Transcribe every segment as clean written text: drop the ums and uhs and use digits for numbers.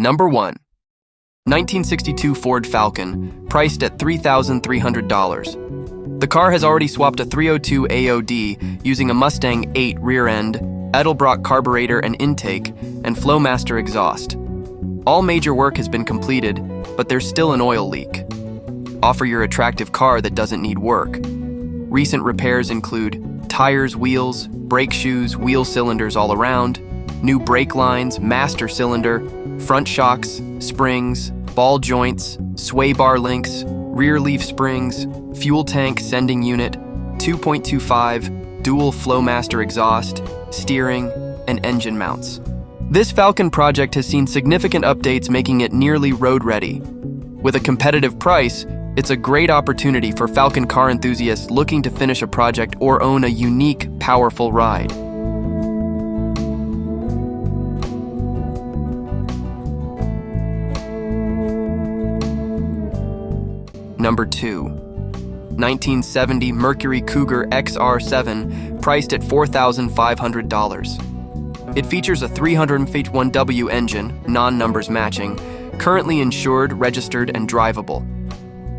Number 1. 1962 Ford Falcon, priced at $3,300. The car has already swapped a 302 AOD using a Mustang 8 rear end, Edelbrock carburetor and intake, and Flowmaster exhaust. All major work has been completed, but there's still an oil leak. Offer your attractive car that doesn't need work. Recent repairs include tires, wheels, brake shoes, wheel cylinders all around, new brake lines, master cylinder, front shocks, springs, ball joints, sway bar links, rear leaf springs, fuel tank sending unit, 2.25, dual Flowmaster exhaust, steering, and engine mounts. This Falcon project has seen significant updates, making it nearly road-ready. With a competitive price, it's a great opportunity for Falcon car enthusiasts looking to finish a project or own a unique, powerful ride. Number 2. 1970 Mercury Cougar XR7, priced at $4,500. It features a 351W engine, non-numbers matching, currently insured, registered, and drivable.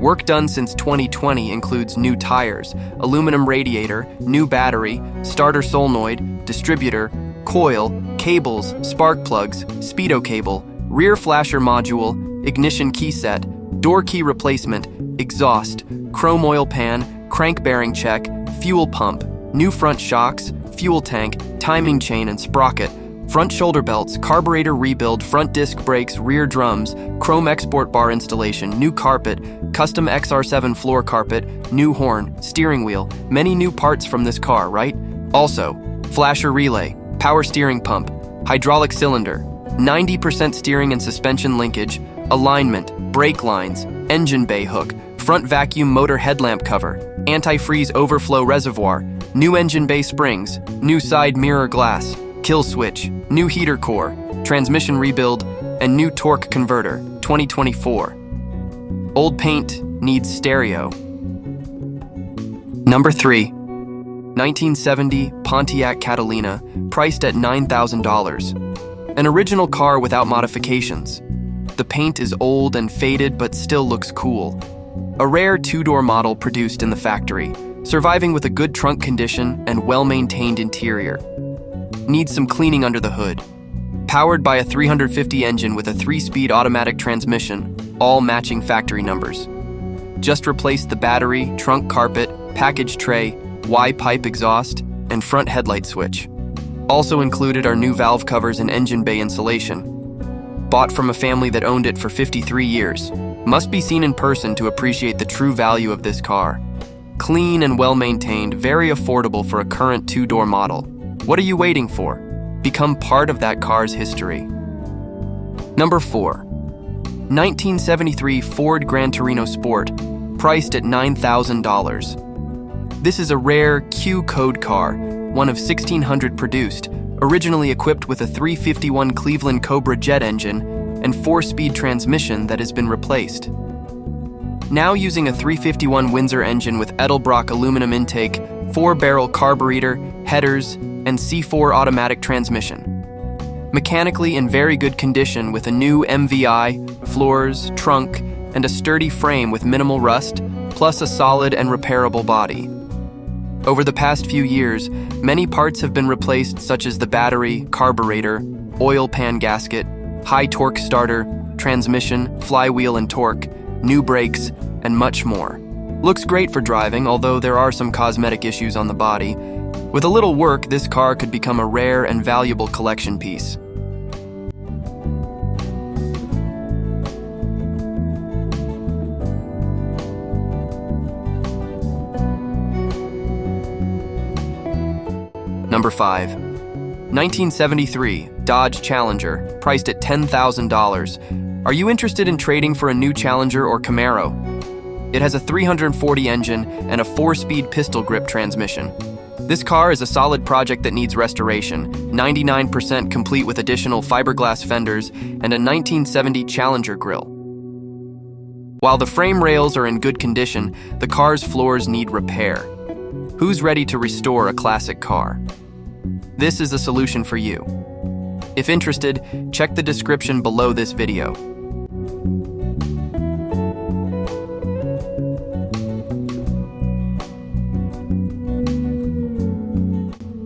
Work done since 2020 includes new tires, aluminum radiator, new battery, starter solenoid, distributor, coil, cables, spark plugs, speedo cable, rear flasher module, ignition key set, door key replacement, exhaust, chrome oil pan, crank bearing check, fuel pump, new front shocks, fuel tank, timing chain and sprocket, front shoulder belts, carburetor rebuild, front disc brakes, rear drums, chrome export bar installation, new carpet, custom XR7 floor carpet, new horn, steering wheel, many new parts from this car, right? Also, flasher relay, power steering pump, hydraulic cylinder, 90% steering and suspension linkage, alignment, brake lines, engine bay hook, front vacuum motor headlamp cover, antifreeze overflow reservoir, new engine bay springs, new side mirror glass, kill switch, new heater core, transmission rebuild, and new torque converter, 2024. Old paint needs stereo. Number 3. 1970 Pontiac Catalina, priced at $9,000. An original car without modifications. The paint is old and faded but still looks cool. A rare two-door model produced in the factory, surviving with a good trunk condition and well-maintained interior. Needs some cleaning under the hood. Powered by a 350 engine with a 3-speed automatic transmission, all matching factory numbers. Just replaced the battery, trunk carpet, package tray, Y-pipe exhaust, and front headlight switch. Also included are new valve covers and engine bay insulation. Bought from a family that owned it for 53 years. Must be seen in person to appreciate the true value of this car. Clean and well-maintained, very affordable for a current two-door model. What are you waiting for? Become part of that car's history. Number 4. 1973 Ford Gran Torino Sport, priced at $9,000. This is a rare Q-code car, one of 1,600 produced, originally equipped with a 351 Cleveland Cobra jet engine and 4-speed transmission that has been replaced. Now using a 351 Windsor engine with Edelbrock aluminum intake, 4-barrel carburetor, headers, and C4 automatic transmission. Mechanically in very good condition with a new MVI, floors, trunk, and a sturdy frame with minimal rust, plus a solid and repairable body. Over the past few years, many parts have been replaced, such as the battery, carburetor, oil pan gasket, high torque starter, transmission, flywheel and torque, new brakes, and much more. Looks great for driving, although there are some cosmetic issues on the body. With a little work, this car could become a rare and valuable collection piece. Number 5. 1973 Dodge Challenger, priced at $10,000. Are you interested in trading for a new Challenger or Camaro? It has a 340 engine and a 4-speed pistol grip transmission. This car is a solid project that needs restoration, 99% complete with additional fiberglass fenders and a 1970 Challenger grille. While the frame rails are in good condition, the car's floors need repair. Who's ready to restore a classic car? This is a solution for you. If interested, check the description below this video.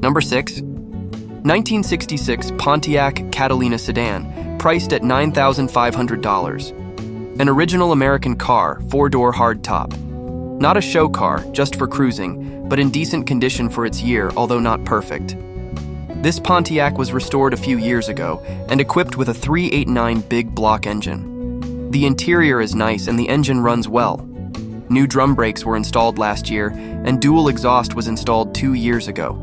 Number 6. 1966 Pontiac Catalina sedan, priced at $9,500. An original American car, 4-door hardtop. Not a show car, just for cruising, but in decent condition for its year, although not perfect. This Pontiac was restored a few years ago and equipped with a 389 big block engine. The interior is nice and the engine runs well. New drum brakes were installed last year and dual exhaust was installed 2 years ago.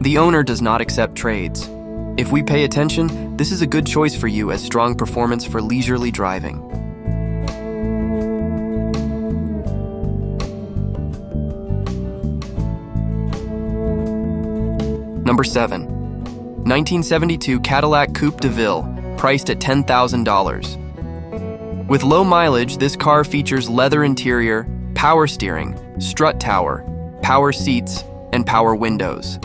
The owner does not accept trades. If we pay attention, this is a good choice for you as strong performance for leisurely driving. Number 7. 1972 Cadillac Coupe de Ville, priced at $10,000. With low mileage, this car features leather interior, power steering, strut tower, power seats, and power windows.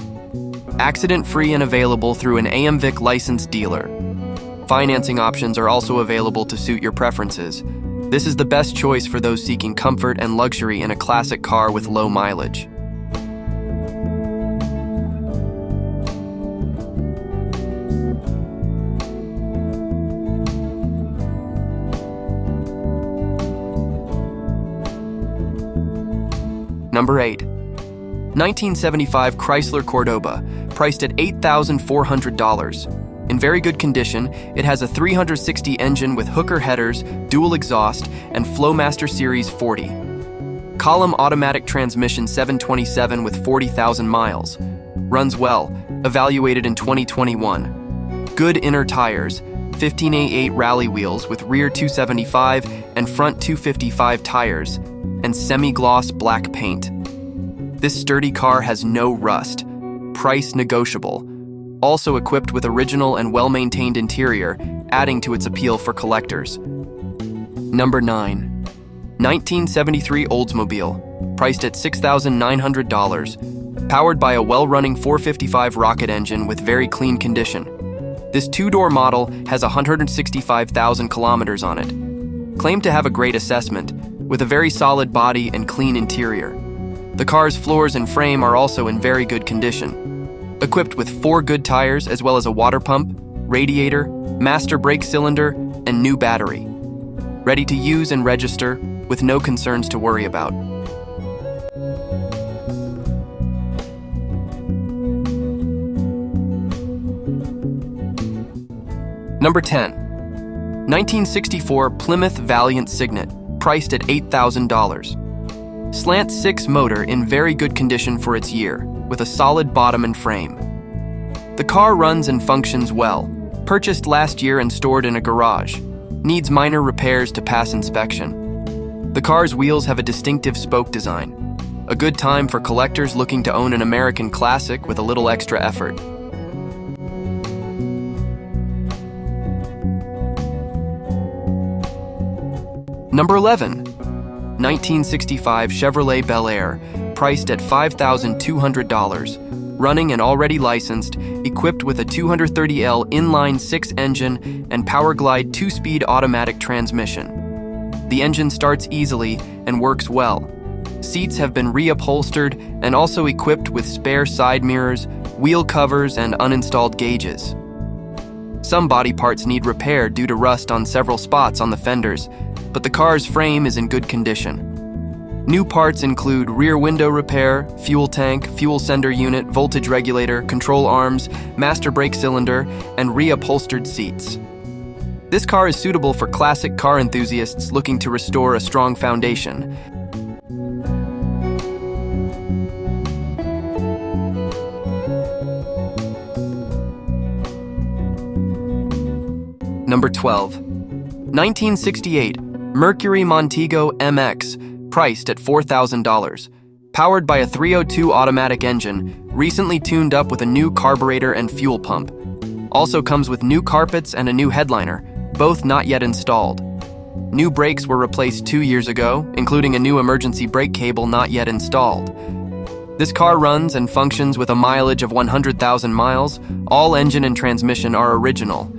Accident-free and available through an AMVIC licensed dealer. Financing options are also available to suit your preferences. This is the best choice for those seeking comfort and luxury in a classic car with low mileage. Number 8. 1975 Chrysler Cordoba, priced at $8,400. In very good condition, it has a 360 engine with Hooker headers, dual exhaust, and Flowmaster Series 40. Column automatic transmission 727 with 40,000 miles. Runs well, evaluated in 2021. Good inner tires, 15A8 rally wheels with rear 275 and front 255 tires, and semi-gloss black paint. This sturdy car has no rust. Price negotiable. Also equipped with original and well-maintained interior, adding to its appeal for collectors. Number 9. 1973 Oldsmobile, priced at $6,900. Powered by a well-running 455 rocket engine with very clean condition. This 2-door model has 165,000 kilometers on it. Claimed to have a great assessment, with a very solid body and clean interior. The car's floors and frame are also in very good condition. Equipped with 4 good tires as well as a water pump, radiator, master brake cylinder, and new battery. Ready to use and register with no concerns to worry about. Number 10. 1964 Plymouth Valiant Signet, priced at $8,000. Slant 6 motor in very good condition for its year, with a solid bottom and frame. The car runs and functions well. Purchased last year and stored in a garage. Needs minor repairs to pass inspection. The car's wheels have a distinctive spoke design. A good time for collectors looking to own an American classic with a little extra effort. Number 11. 1965 Chevrolet Bel Air, priced at $5,200. Running and already licensed, equipped with a 230L inline-6 engine and Powerglide 2-speed automatic transmission. The engine starts easily and works well. Seats have been reupholstered and also equipped with spare side mirrors, wheel covers, and uninstalled gauges. Some body parts need repair due to rust on several spots on the fenders, but the car's frame is in good condition. New parts include rear window repair, fuel tank, fuel sender unit, voltage regulator, control arms, master brake cylinder, and reupholstered seats. This car is suitable for classic car enthusiasts looking to restore a strong foundation. Number 12. 1968 Mercury Montego MX, priced at $4,000. Powered by a 302 automatic engine, recently tuned up with a new carburetor and fuel pump. Also comes with new carpets and a new headliner, both not yet installed. New brakes were replaced 2 years ago, including a new emergency brake cable not yet installed. This car runs and functions with a mileage of 100,000 miles. All engine and transmission are original.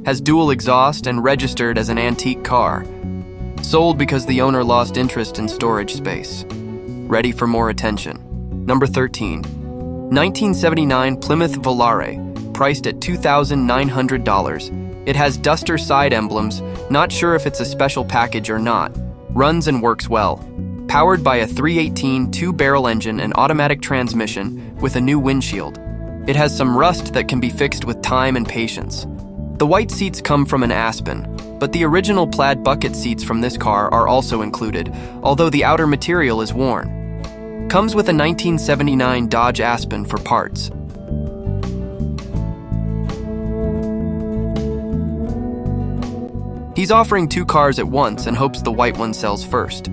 Has dual exhaust and registered as an antique car. Sold because the owner lost interest in storage space. Ready for more attention. Number 13. 1979 Plymouth Volare, priced at $2,900. It has Duster side emblems, not sure if it's a special package or not. Runs and works well. Powered by a 318 two-barrel engine and automatic transmission with a new windshield. It has some rust that can be fixed with time and patience. The white seats come from an Aspen, but the original plaid bucket seats from this car are also included, although the outer material is worn. Comes with a 1979 Dodge Aspen for parts. He's offering two cars at once and hopes the white one sells first.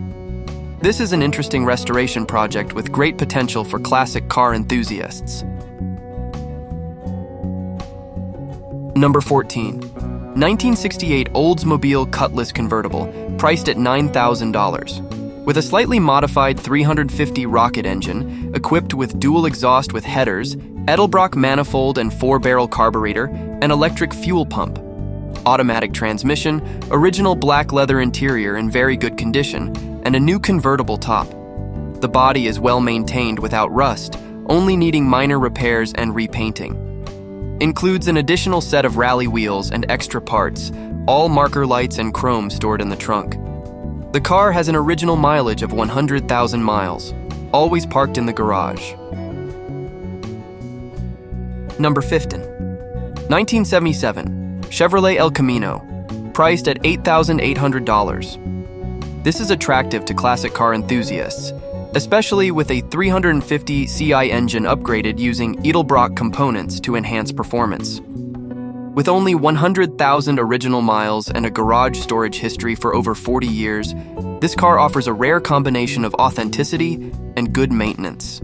This is an interesting restoration project with great potential for classic car enthusiasts. Number 14. 1968 Oldsmobile Cutlass convertible, priced at $9,000. With a slightly modified 350 rocket engine, equipped with dual exhaust with headers, Edelbrock manifold and 4-barrel carburetor, and electric fuel pump. Automatic transmission, original black leather interior in very good condition, and a new convertible top. The body is well maintained without rust, only needing minor repairs and repainting. Includes an additional set of rally wheels and extra parts, all marker lights and chrome stored in the trunk. The car has an original mileage of 100,000 miles, always parked in the garage. Number 15. 1977 Chevrolet El Camino, priced at $8,800. This is attractive to classic car enthusiasts, especially with a 350 CI engine upgraded using Edelbrock components to enhance performance. With only 100,000 original miles and a garage storage history for over 40 years, this car offers a rare combination of authenticity and good maintenance.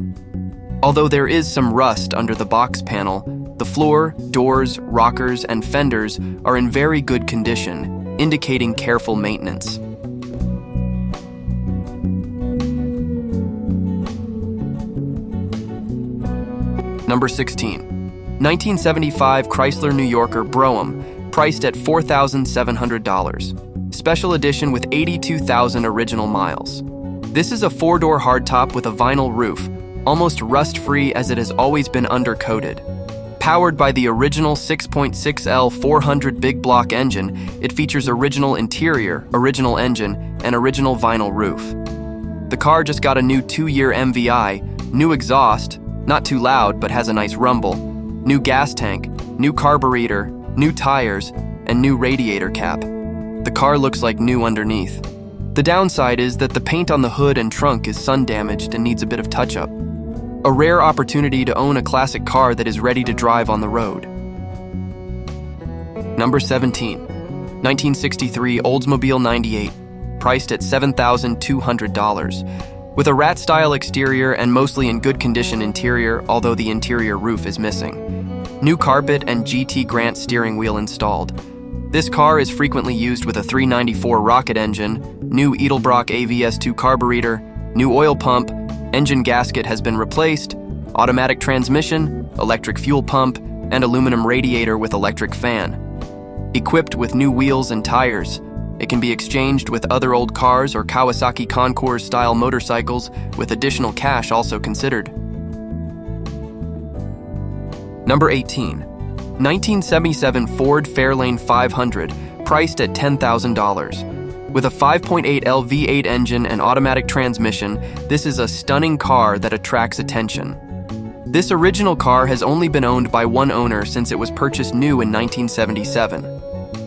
Although there is some rust under the box panel, the floor, doors, rockers, and fenders are in very good condition, indicating careful maintenance. Number 16. 1975 Chrysler New Yorker Brougham, priced at $4,700. Special edition with 82,000 original miles. This is a 4-door hardtop with a vinyl roof, almost rust-free as it has always been undercoated. Powered by the original 6.6L 400 big block engine, it features original interior, original engine, and original vinyl roof. The car just got a new 2-year MVI, new exhaust, not too loud but has a nice rumble, new gas tank, new carburetor, new tires, and new radiator cap. The car looks like new underneath. The downside is that the paint on the hood and trunk is sun-damaged and needs a bit of touch-up. A rare opportunity to own a classic car that is ready to drive on the road. Number 17. 1963 Oldsmobile 98, priced at $7,200. With a rat-style exterior and mostly in good condition interior, although the interior roof is missing. New carpet and GT Grant steering wheel installed. This car is frequently used with a 394 rocket engine, new Edelbrock AVS2 carburetor, new oil pump, engine gasket has been replaced, automatic transmission, electric fuel pump, and aluminum radiator with electric fan. Equipped with new wheels and tires, it can be exchanged with other old cars or Kawasaki Concours-style motorcycles with additional cash also considered. Number 18. 1977 Ford Fairlane 500, priced at $10,000. With a 5.8L V8 engine and automatic transmission, this is a stunning car that attracts attention. This original car has only been owned by one owner since it was purchased new in 1977.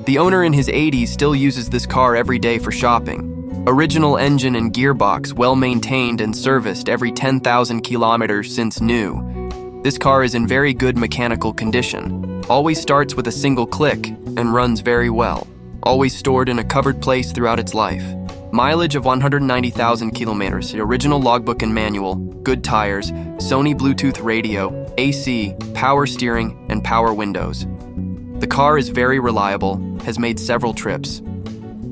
The owner in his 80s still uses this car every day for shopping. Original engine and gearbox, well maintained and serviced every 10,000 kilometers since new. This car is in very good mechanical condition. Always starts with a single click and runs very well. Always stored in a covered place throughout its life. Mileage of 190,000 kilometers, original logbook and manual, good tires, Sony Bluetooth radio, AC, power steering, and power windows. The car is very reliable, has made several trips.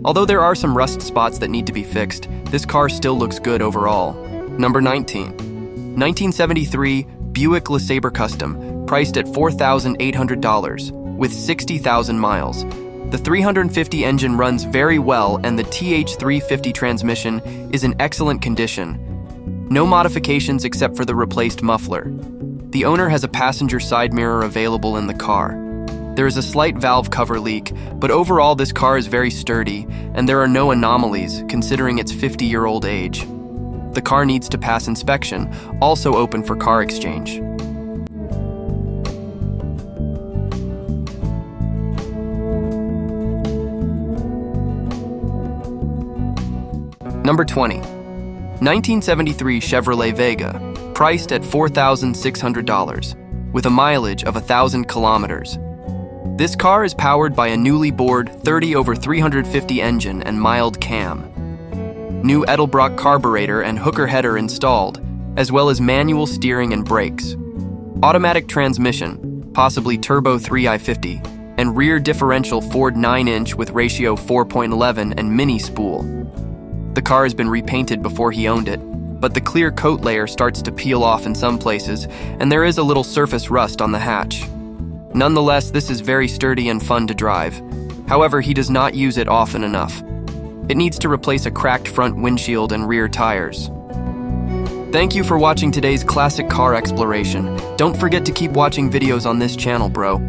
Although there are some rust spots that need to be fixed, this car still looks good overall. Number 19. 1973 Buick LeSabre Custom, priced at $4,800, with 60,000 miles. The 350 engine runs very well and the TH350 transmission is in excellent condition. No modifications except for the replaced muffler. The owner has a passenger side mirror available in the car. There is a slight valve cover leak, but overall this car is very sturdy and there are no anomalies considering its 50-year-old age. The car needs to pass inspection, also open for car exchange. Number 20. 1973 Chevrolet Vega, priced at $4,600, with a mileage of 1,000 kilometers. This car is powered by a newly bored 30/350 engine and mild cam. New Edelbrock carburetor and hooker header installed, as well as manual steering and brakes. Automatic transmission, possibly turbo 3i50, and rear differential Ford 9-inch with ratio 4.11 and mini spool. The car has been repainted before he owned it, but the clear coat layer starts to peel off in some places, and there is a little surface rust on the hatch. Nonetheless, this is very sturdy and fun to drive. However, he does not use it often enough. It needs to replace a cracked front windshield and rear tires. Thank you for watching today's classic car exploration. Don't forget to keep watching videos on this channel, bro.